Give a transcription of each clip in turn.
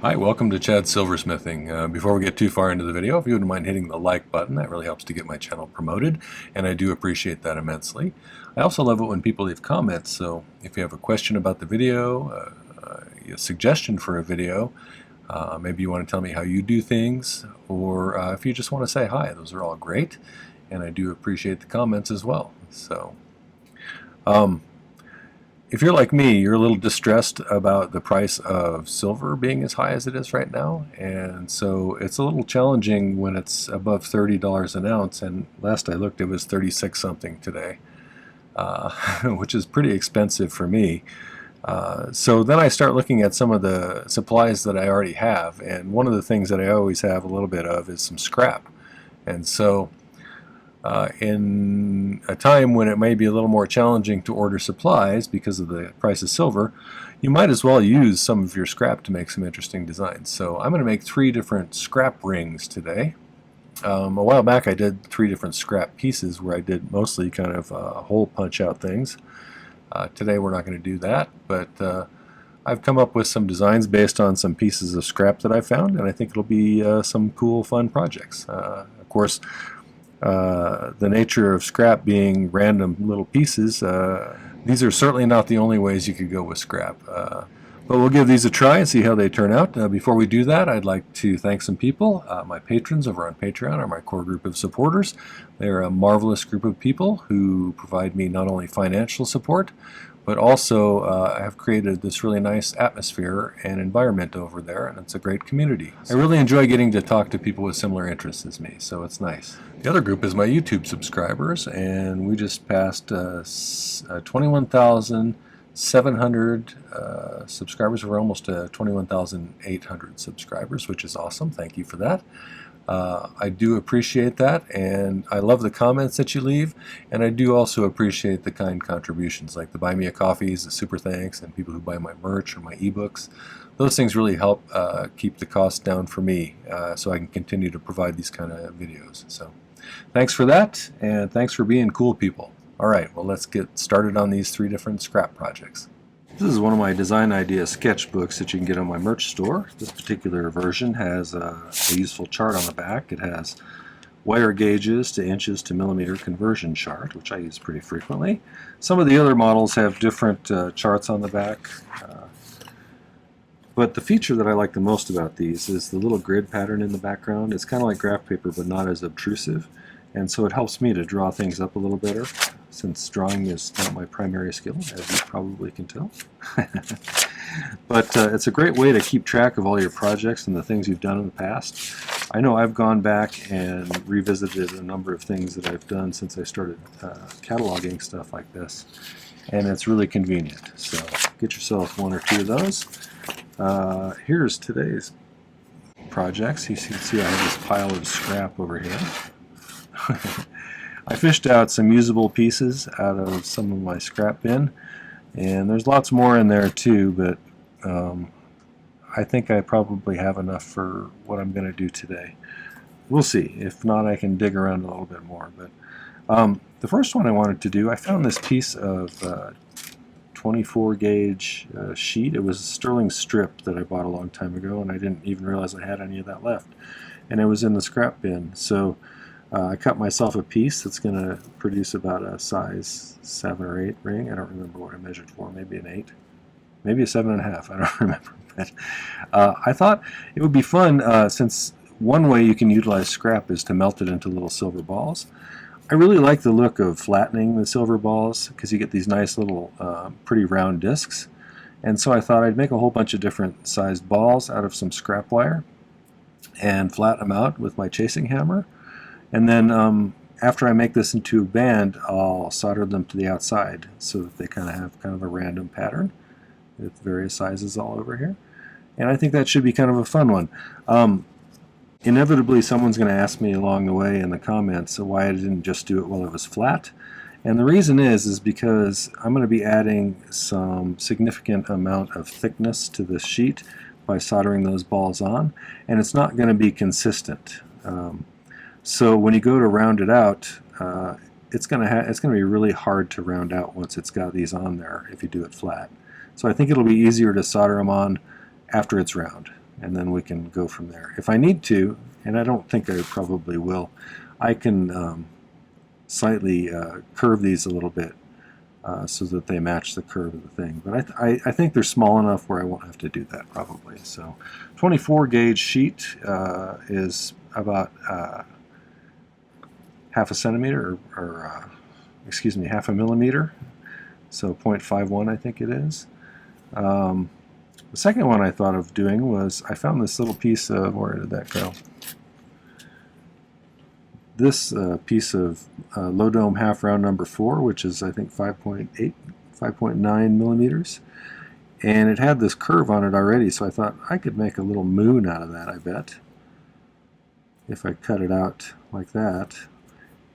Hi, welcome to Chad's Silversmithing. Before we get too far into the video, if you wouldn't mind hitting the like button, that really helps to get my channel promoted, and I do appreciate that immensely. I also love it when people leave comments, so if you have a question about the video, a suggestion for a video, maybe you want to tell me how you do things, or if you just want to say hi, those are all great, and I do appreciate the comments as well. So, if you're like me, you're a little distressed about the price of silver being as high as it is right now, and so it's a little challenging when it's above $30 an ounce, and last I looked it was 36 something today, which is pretty expensive for me. So then I start looking at some of the supplies that I already have, and one of the things that I always have a little bit of is some scrap. And so in a time when it may be a little more challenging to order supplies because of the price of silver, you might as well use some of your scrap to make some interesting designs. So I'm going to make 3 different scrap rings today. A while back I did 3 different scrap pieces where I did mostly kind of hole punch out things. Today we're not going to do that, but I've come up with some designs based on some pieces of scrap that I found, and I think it'll be some cool, fun projects. Of course, the nature of scrap being random little pieces, these are certainly not the only ways you could go with scrap. But we'll give these a try and see how they turn out. Before we do that, I'd like to thank some people. My patrons over on Patreon are my core group of supporters. They're a marvelous group of people who provide me not only financial support, but also have created this really nice atmosphere and environment over there, and it's a great community. I really enjoy getting to talk to people with similar interests as me, so it's nice. The other group is my YouTube subscribers, and we just passed 21,700 subscribers. We're almost 21,800 subscribers, which is awesome. Thank you for that. I do appreciate that, and I love the comments that you leave, and I do also appreciate the kind contributions like the buy me a coffees, the super thanks, and people who buy my merch or my ebooks. Those things really help keep the cost down for me, so I can continue to provide these kind of videos. So thanks for that, and thanks for being cool people. Alright, well, let's get started on these 3 different scrap projects. This is one of my design idea sketchbooks that you can get on my merch store. This particular version has a useful chart on the back. It has wire gauges to inches to millimeter conversion chart, which I use pretty frequently. Some of the other models have different charts on the back. But the feature that I like the most about these is the little grid pattern in the background. It's kind of like graph paper, but not as obtrusive. And so it helps me to draw things up a little better, since drawing is not my primary skill, as you probably can tell. But it's a great way to keep track of all your projects and the things you've done in the past. I know I've gone back and revisited a number of things that I've done since I started cataloging stuff like this, and it's really convenient. So get yourself 1 or 2 of those. Here's today's projects. You can see I have this pile of scrap over here. I fished out some usable pieces out of some of my scrap bin, and there's lots more in there too, but I think I probably have enough for what I'm going to do today. We'll see. If not, I can dig around a little bit more. But the first one I wanted to do, I found this piece of 24 gauge sheet. It was a sterling strip that I bought a long time ago, and I didn't even realize I had any of that left. And it was in the scrap bin. So I cut myself a piece that's going to produce about a size 7 or 8 ring. I don't remember what I measured for, maybe an 8. Maybe a 7.5, I don't remember. But I thought it would be fun, since one way you can utilize scrap is to melt it into little silver balls. I really like the look of flattening the silver balls because you get these nice little pretty round discs. And so I thought I'd make a whole bunch of different sized balls out of some scrap wire and flatten them out with my chasing hammer. And then after I make this into a band, I'll solder them to the outside so that they kind of have kind of a random pattern with various sizes all over here. And I think that should be kind of a fun one. Inevitably, someone's going to ask me along the way in the comments why I didn't just do it while it was flat. And the reason is because I'm going to be adding some significant amount of thickness to this sheet by soldering those balls on, and it's not going to be consistent. So when you go to round it out, it's going to be really hard to round out once it's got these on there if you do it flat. So I think it'll be easier to solder them on after it's round. and then we can go from there. If I need to, and I don't think I probably will, I can slightly curve these a little bit so that they match the curve of the thing. But I think they're small enough where I won't have to do that probably. So 24 gauge sheet is about half a centimeter, or excuse me, half a millimeter. So 0.51 I think it is. The second one I thought of doing was, I found this little piece of, where did that go? This piece of low dome half round number 4, which is I think 5.9 millimeters, and it had this curve on it already, so I thought I could make a little moon out of that, I bet, if I cut it out like that,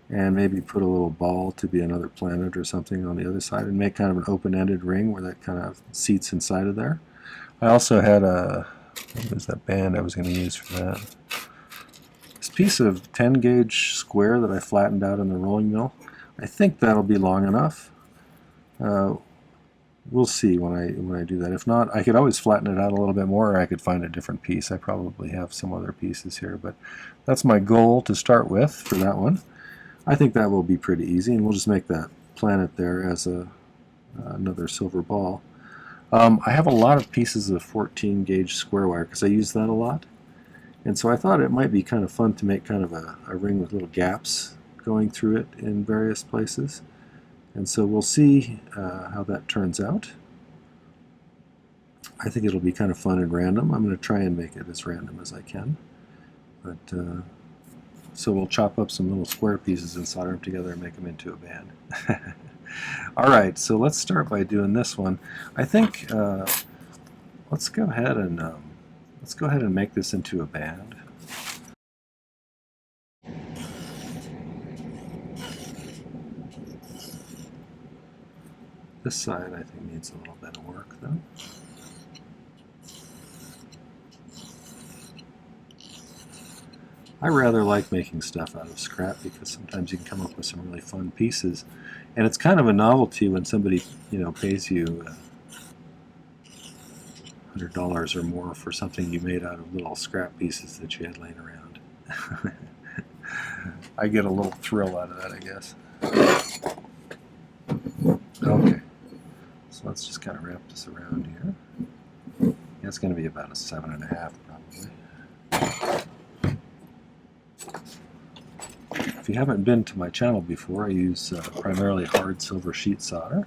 and maybe put a little ball to be another planet or something on the other side, and make kind of an open-ended ring where that kind of seats inside of there. I also had what was that band I was going to use for that? This piece of 10 gauge square that I flattened out in the rolling mill. I think that'll be long enough. We'll see when I do that. If not, I could always flatten it out a little bit more, or I could find a different piece. I probably have some other pieces here, but that's my goal to start with for that one. I think that will be pretty easy, and we'll just make that planet there as another silver ball. I have a lot of pieces of 14 gauge square wire because I use that a lot, and so I thought it might be kind of fun to make kind of a ring with little gaps going through it in various places, and so we'll see how that turns out. I think it'll be kind of fun and random. I'm going to try and make it as random as I can, but so we'll chop up some little square pieces and solder them together and make them into a band. Alright, so let's start by doing this one. I think let's go ahead and make this into a band. This side I think needs a little bit of work though. I rather like making stuff out of scrap because sometimes you can come up with some really fun pieces, and it's kind of a novelty when somebody, you know, pays you $100 or more for something you made out of little scrap pieces that you had laying around. I get a little thrill out of that, I guess. Okay, so let's just kind of wrap this around here. Yeah, it's going to be about a 7.5 probably. If you haven't been to my channel before, I use primarily hard silver sheet solder.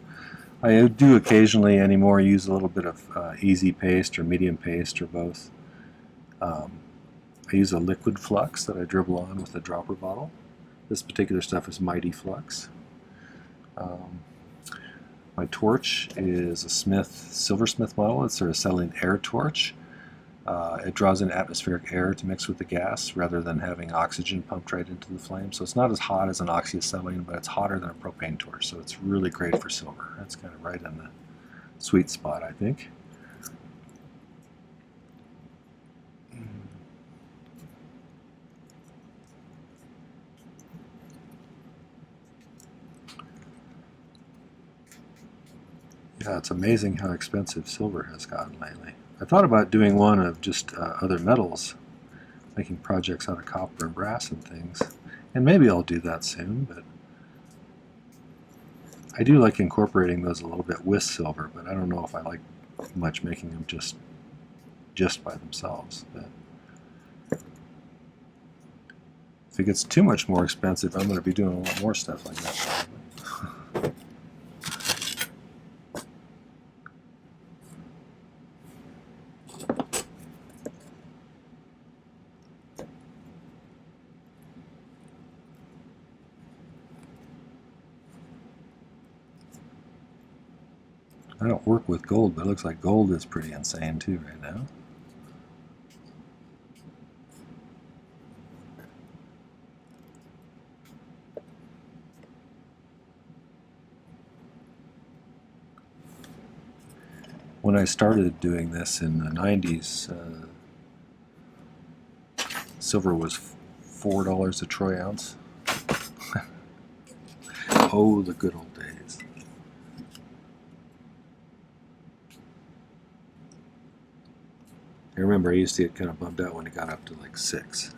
I do occasionally anymore use a little bit of easy paste or medium paste or both. I use a liquid flux that I dribble on with a dropper bottle. This particular stuff is Mighty Flux. My torch is a Silversmith model. It's their acetylene air torch. It draws in atmospheric air to mix with the gas rather than having oxygen pumped right into the flame. So it's not as hot as an oxyacetylene, but it's hotter than a propane torch. So it's really great for silver. That's kind of right in the sweet spot, I think. Yeah, it's amazing how expensive silver has gotten lately. I thought about doing one of just other metals, making projects out of copper and brass and things. And maybe I'll do that soon, but I do like incorporating those a little bit with silver, but I don't know if I like much making them just by themselves. But if it gets too much more expensive, I'm going to be doing a lot more stuff like that probably. I don't work with gold, but it looks like gold is pretty insane too right now. When I started doing this in the 90s, silver was $4 a troy ounce. Oh, the good old days. remember I used to get kind of bummed out when it got up to like 6.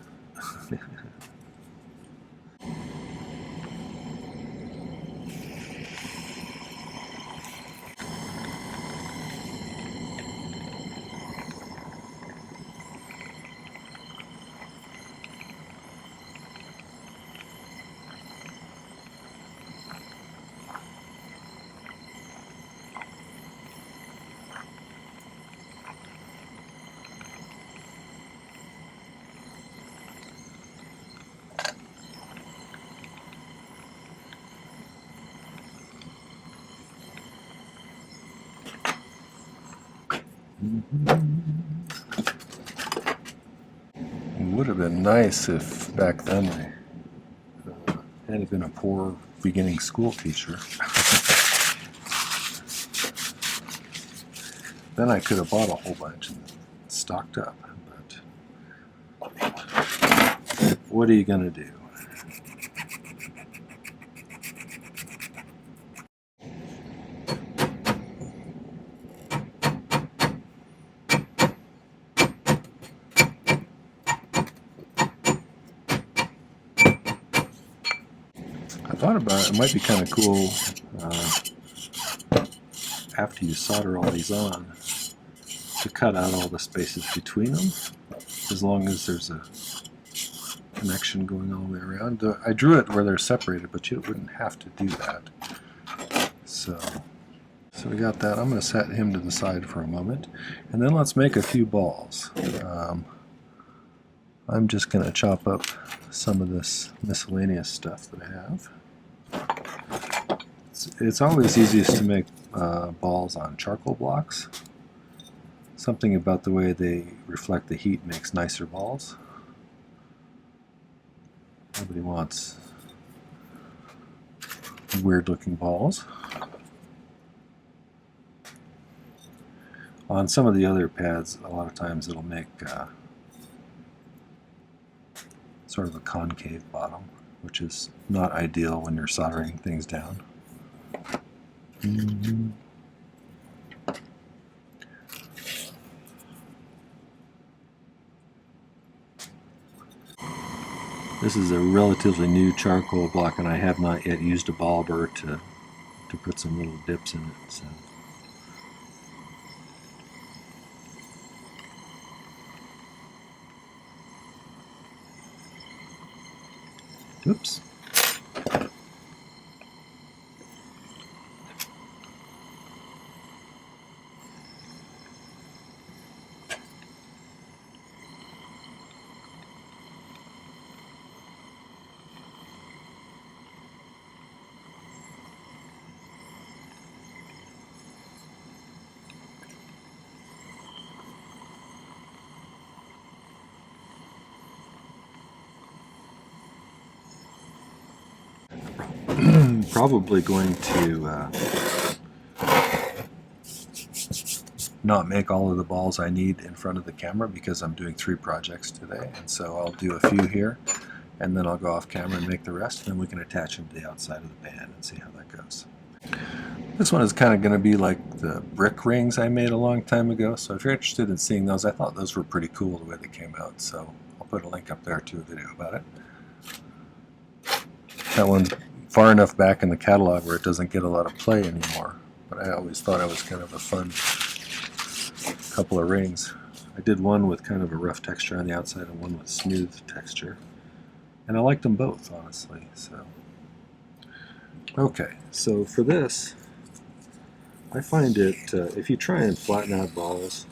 It would have been nice if back then I had been a poor beginning school teacher. Then I could have bought a whole bunch and stocked up. But what are you going to do? I thought about it. It might be kind of cool after you solder all these on to cut out all the spaces between them, as long as there's a connection going all the way around. I drew it where they're separated, but you wouldn't have to do that. So we got that. I'm going to set him to the side for a moment, and then let's make a few balls. I'm just going to chop up some of this miscellaneous stuff that I have. It's always easiest to make balls on charcoal blocks. Something about the way they reflect the heat makes nicer balls. Nobody wants weird looking balls. On some of the other pads, a lot of times it'll make sort of a concave bottom, which is not ideal when you're soldering things down. This is a relatively new charcoal block, and I have not yet used a ball burr to put some little dips in it. So. Oops. Probably going to not make all of the balls I need in front of the camera because I'm doing 3 projects today, and so I'll do a few here and then I'll go off camera and make the rest, and then we can attach them to the outside of the band and see how that goes. This one is kind of going to be like the brick rings I made a long time ago, so if you're interested in seeing those, I thought those were pretty cool the way they came out, so I'll put a link up there to a video about it. That one's far enough back in the catalog where it doesn't get a lot of play anymore, but I always thought it was kind of a fun couple of rings. I did one with kind of a rough texture on the outside and one with smooth texture, and I liked them both, honestly. So okay, so for this, I find it, if you try and flatten out balls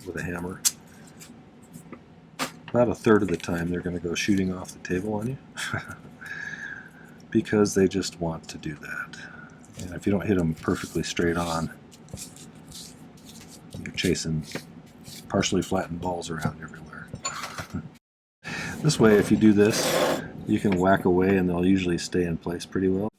with a hammer, about 1/3 of the time they're going to go shooting off the table on you. Because they just want to do that. And if you don't hit them perfectly straight on, you're chasing partially flattened balls around everywhere. This way, if you do this, you can whack away and they'll usually stay in place pretty well.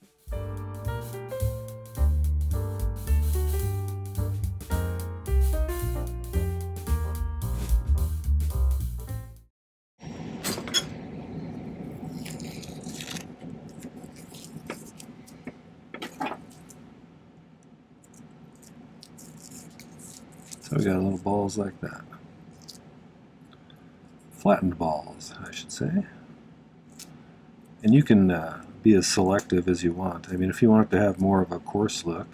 So we got little balls like that. flattened balls, I should say. And you can be as selective as you want. I mean, if you want it to have more of a coarse look,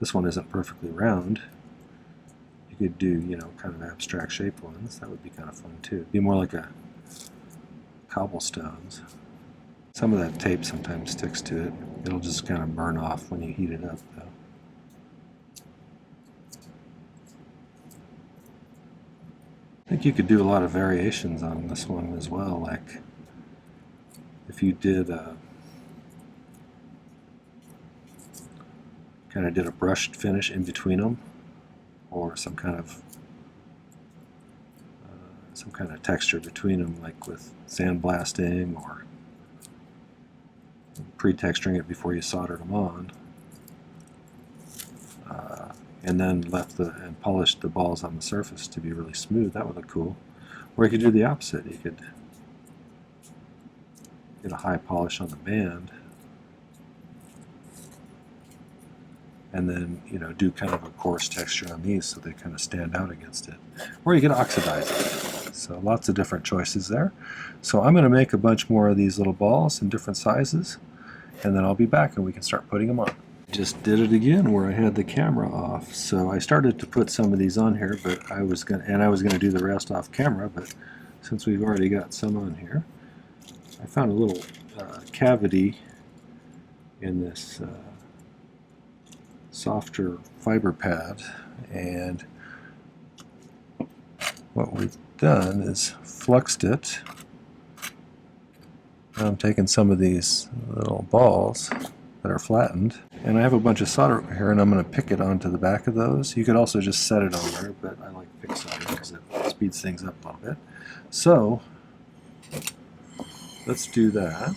this one isn't perfectly round. You could do, you know, kind of abstract shaped ones. That would be kind of fun too. It'd be more like a cobblestones. Some of that tape sometimes sticks to it. It'll just kind of burn off when you heat it up, though. I think you could do a lot of variations on this one as well, like if you did kind of did a brushed finish in between them, or some kind of texture between them, like with sandblasting or pre-texturing it before you soldered them on, and then and polished the balls on the surface to be really smooth. That would look cool. Or you could do the opposite. You could get a high polish on the band, and then, you know, do kind of a coarse texture on these so they kind of stand out against it. Or you could oxidize it. So lots of different choices there. So I'm going to make a bunch more of these little balls in different sizes, and then I'll be back and we can start putting them on. Just did it again where I had the camera off. So I started to put some of these on here, but I was gonna do the rest off camera, but since we've already got some on here, I found a little cavity in this softer fiber pad, and what we've done is fluxed it. Now I'm taking some of these little balls that are flattened, and I have a bunch of solder here, and I'm going to pick it onto the back of those. You could also just set it on there, but I like pick solder because it speeds things up a little bit. So let's do that.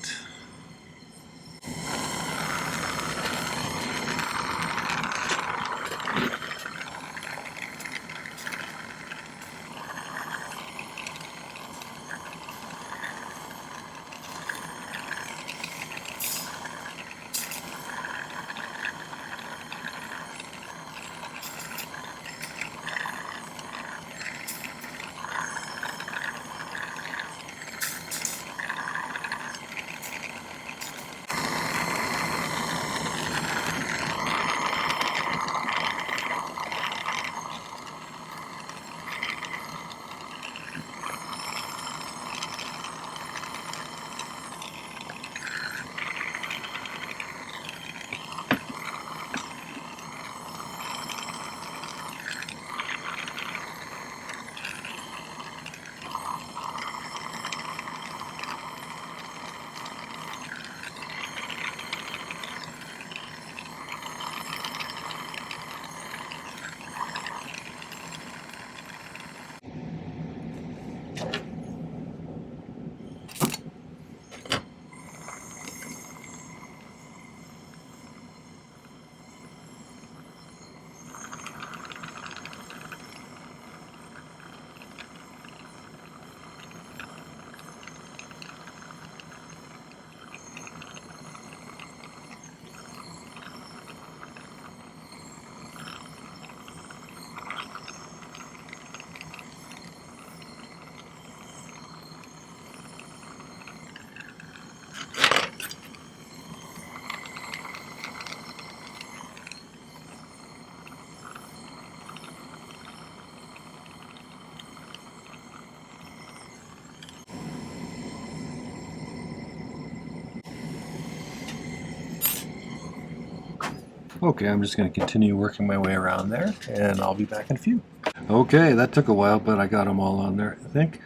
Okay, I'm just going to continue working my way around there, and I'll be back in a few. Okay, that took a while, but I got them all on there, I think.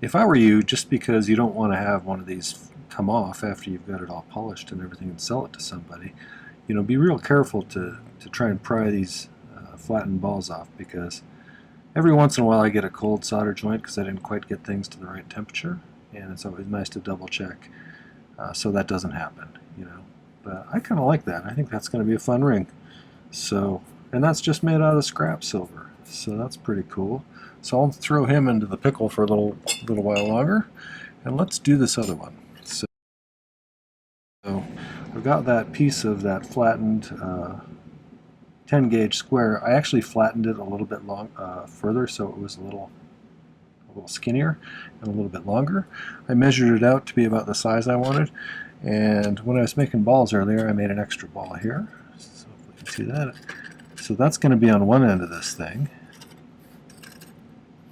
If I were you, just because you don't want to have one of these come off after you've got it all polished and everything and sell it to somebody, you know, be real careful to try and pry these flattened balls off, because every once in a while I get a cold solder joint because I didn't quite get things to the right temperature, and it's always nice to double check so that doesn't happen, you know. But I kind of like that. I think that's going to be a fun ring. So, and that's just made out of scrap silver, so that's pretty cool. So I'll throw him into the pickle for a little while longer, and let's do this other one. So I've got that piece of that flattened 10 gauge square. I actually flattened it a little bit further, so it was a little little skinnier and a little bit longer. I measured it out to be about the size I wanted, and when I was making balls earlier, I made an extra ball here. So if we can see that. So that's going to be on one end of this thing.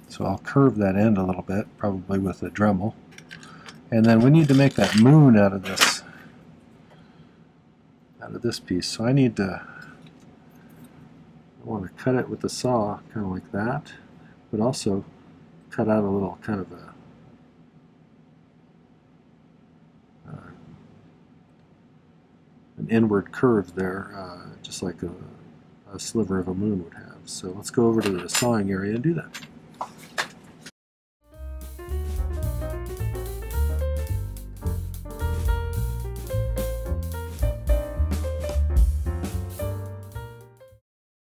So I'll curve that end a little bit, probably with a Dremel. And then we need to make that moon out of this piece. So I want to cut it with the saw, kind of like that, but also cut out a little kind of an inward curve there, just like a sliver of a moon would have. So let's go over to the sawing area and do that.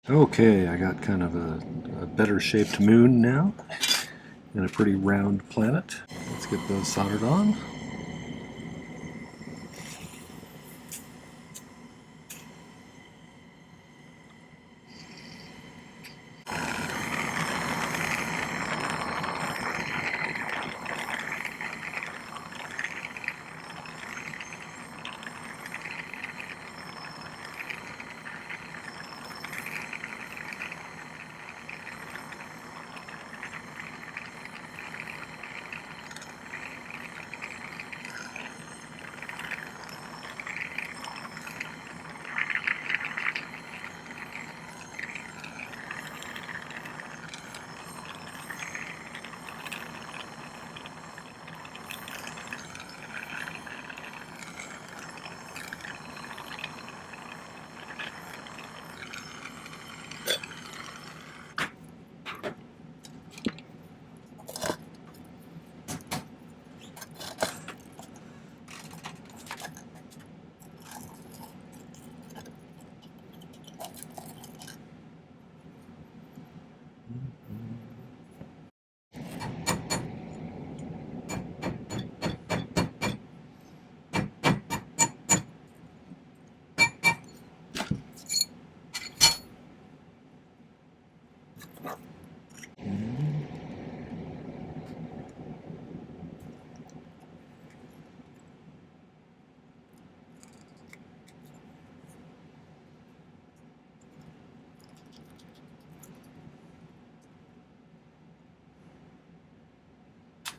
Okay, I got kind of a better shaped moon now and a pretty round planet. Let's get those soldered on.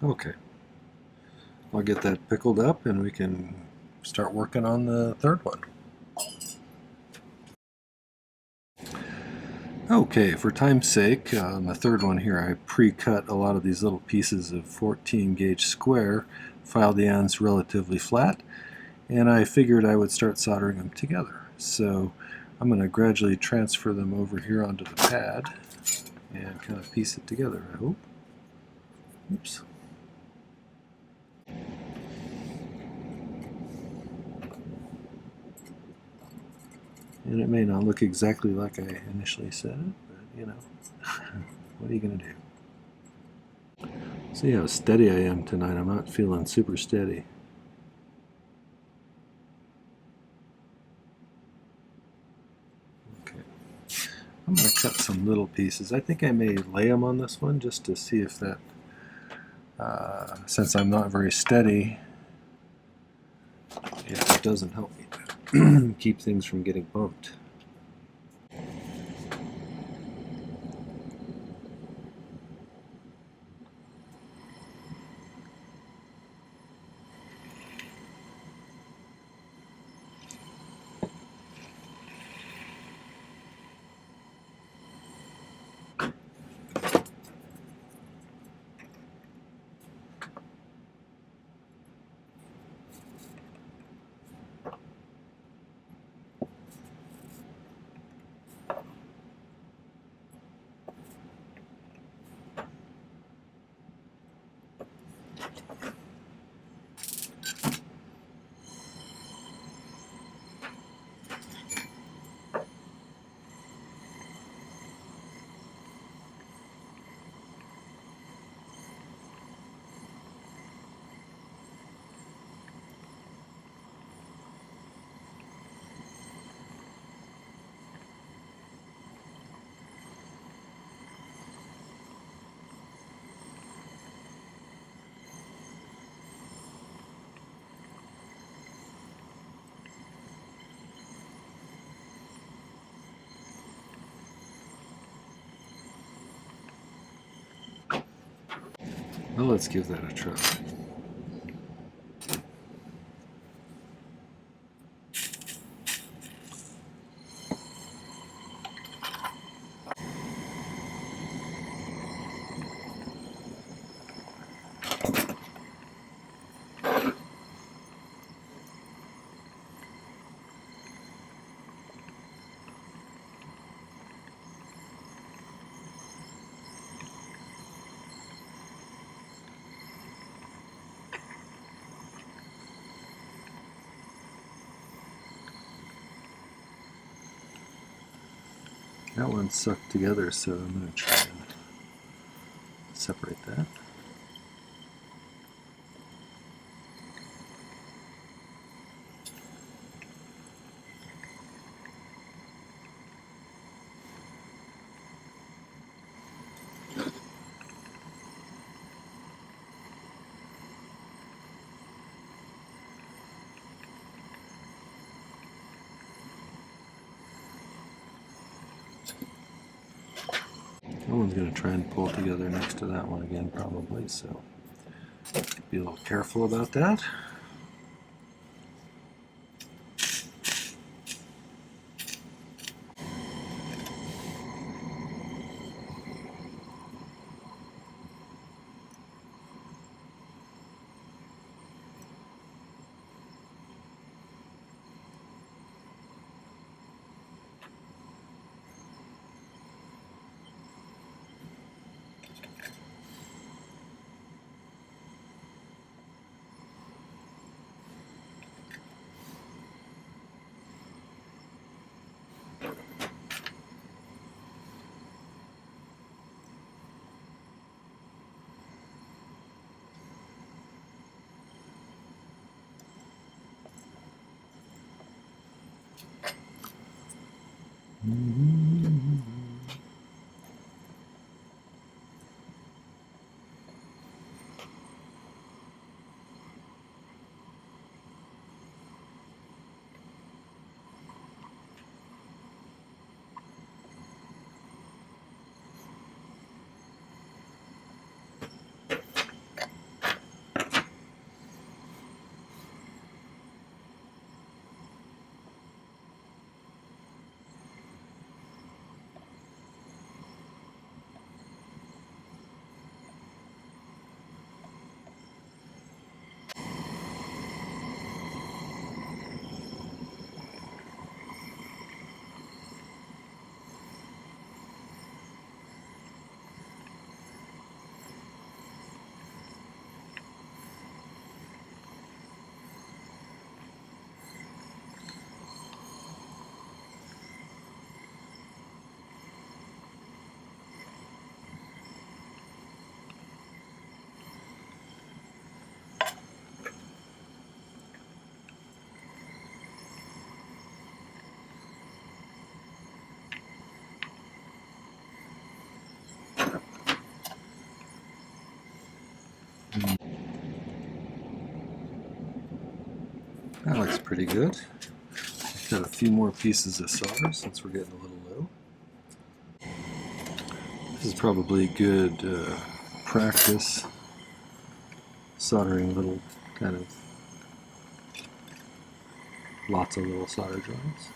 Okay, I'll get that pickled up and we can start working on the third one. Okay, for time's sake, on the third one here, I pre-cut a lot of these little pieces of 14 gauge square, filed the ends relatively flat, and I figured I would start soldering them together. So I'm going to gradually transfer them over here onto the pad and kind of piece it together, I hope. Oops. And it may not look exactly like I initially said it, but you know, what are you going to do? See how steady I am tonight. I'm not feeling super steady. Okay. I'm going to cut some little pieces. I think I may lay them on this one just to see if that, since I'm not very steady, it doesn't help me to keep things from getting bumped. Well, let's give that a try. That one's sucked together, so I'm going to try and separate that. That one's going to try and pull together next to that one again, probably, so be a little careful about that. That looks pretty good. Got a few more pieces of solder since we're getting a little low. This is probably good practice soldering little kind of lots of little solder joints.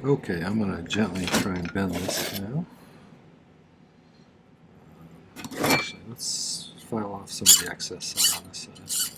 Okay, I'm going to gently try and bend this now. let's file off some of the excess side on this side.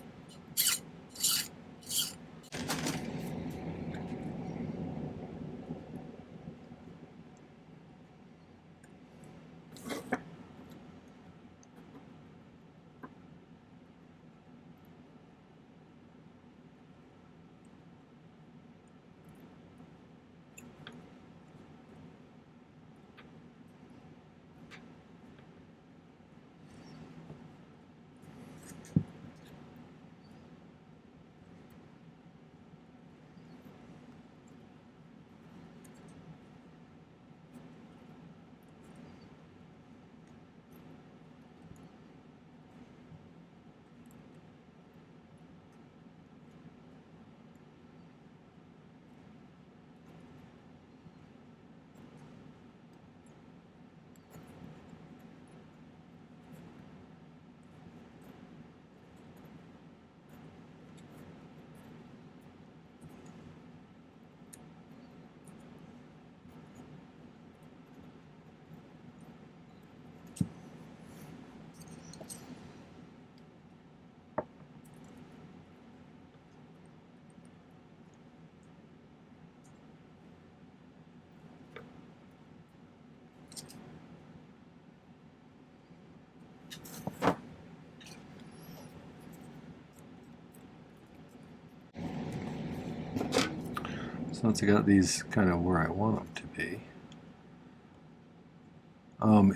So once I got these kind of where I want them to be,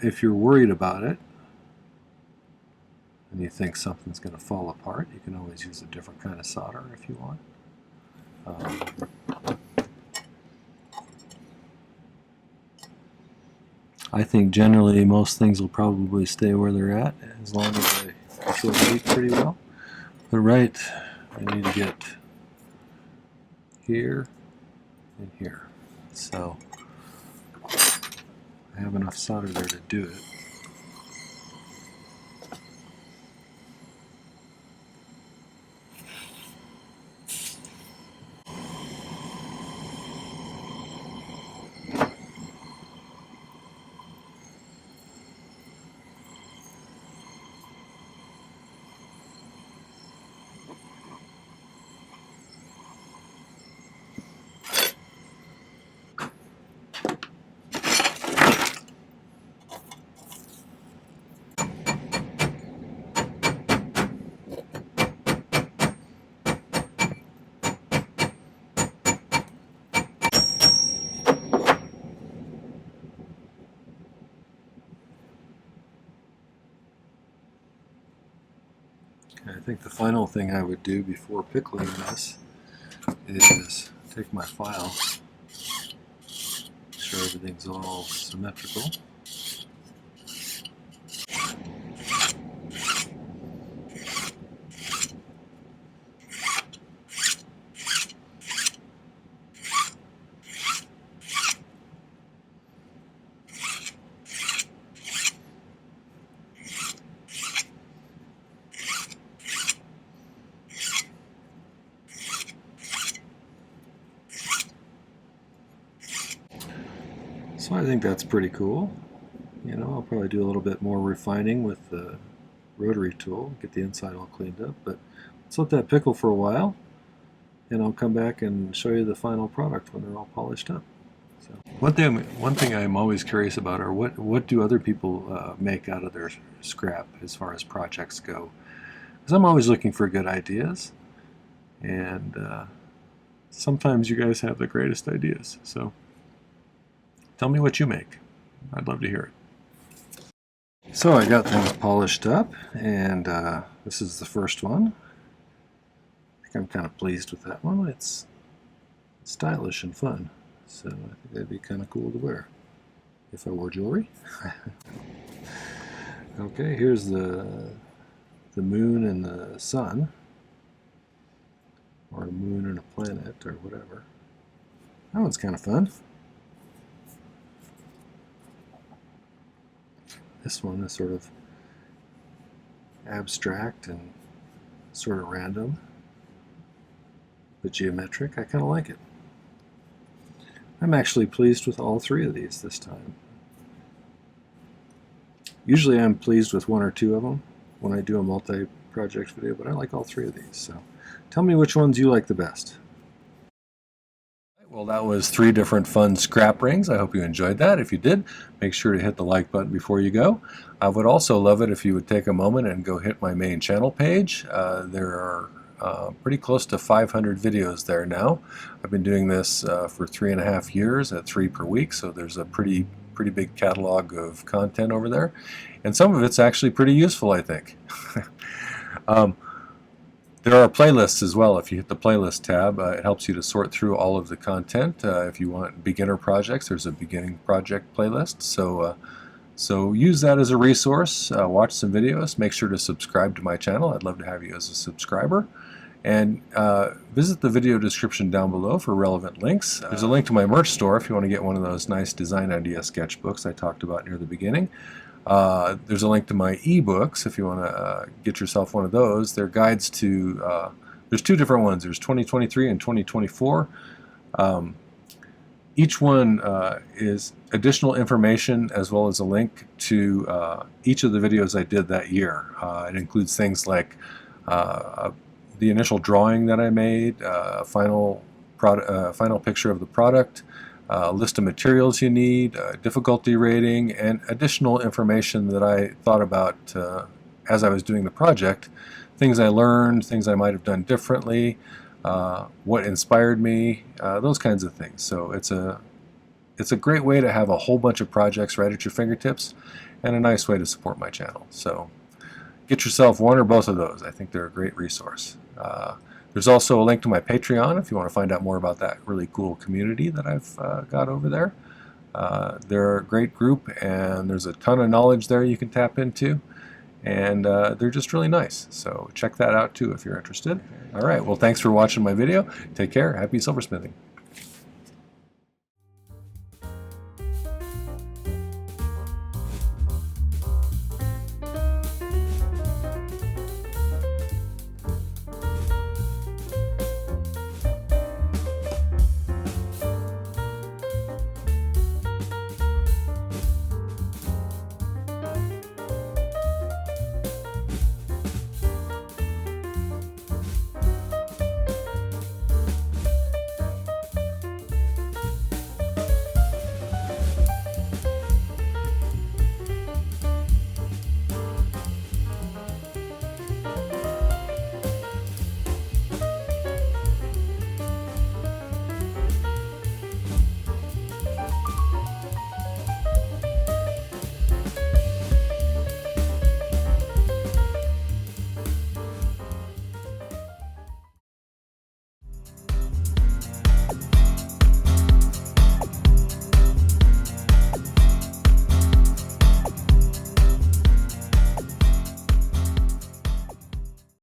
if you're worried about it and you think something's going to fall apart, you can always use a different kind of solder if you want. I think generally most things will probably stay where they're at as long as I control the heat pretty well. But right, I need to get here and here. So I have enough solder there to do it. I think the final thing I would do before pickling this is take my file, make sure everything's all symmetrical. So I think that's pretty cool. You know, I'll probably do a little bit more refining with the rotary tool, get the inside all cleaned up, but let's let that pickle for a while and I'll come back and show you the final product when they're all polished up. So one thing I'm always curious about are what do other people make out of their scrap as far as projects go, because I'm always looking for good ideas, and sometimes you guys have the greatest ideas, so tell me what you make. I'd love to hear it. So I got things polished up, and this is the first one. I think I'm kind of pleased with that one. It's stylish and fun, so I think that'd be kind of cool to wear if I wore jewelry. Okay, here's the moon and the sun, or a moon and a planet, or whatever. That one's kind of fun. This one is sort of abstract and sort of random, but geometric. I kind of like it. I'm actually pleased with all three of these this time. Usually I'm pleased with one or two of them when I do a multi-project video, but I like all three of these. So tell me which ones you like the best. Well, that was 3 different fun scrap rings. I hope you enjoyed that. If you did, make sure to hit the like button before you go. I would also love it if you would take a moment and go hit my main channel page. There are pretty close to 500 videos there now. I've been doing this for 3.5 years at 3 per week, so there's a pretty big catalog of content over there, and some of it's actually pretty useful, I think. There are playlists as well. If you hit the playlist tab, it helps you to sort through all of the content. If you want beginner projects, there's a beginning project playlist. So use that as a resource. Watch some videos. Make sure to subscribe to my channel. I'd love to have you as a subscriber. And visit the video description down below for relevant links. There's a link to my merch store if you want to get one of those nice design idea sketchbooks I talked about near the beginning. There's a link to my ebooks if you want to get yourself one of those. They're guides to, there's 2 different ones. There's 2023 and 2024. Each one is additional information as well as a link to each of the videos I did that year. It includes things like the initial drawing that I made, final picture of the product, list of materials you need, difficulty rating, and additional information that I thought about as I was doing the project. Things I learned, things I might have done differently, what inspired me, those kinds of things. So it's a great way to have a whole bunch of projects right at your fingertips, and a nice way to support my channel. So get yourself one or both of those. I think they're a great resource. There's also a link to my Patreon if you want to find out more about that really cool community that I've got over there. They're a great group, and there's a ton of knowledge there you can tap into, and they're just really nice. So check that out too if you're interested. All right, well, thanks for watching my video. Take care. Happy silversmithing.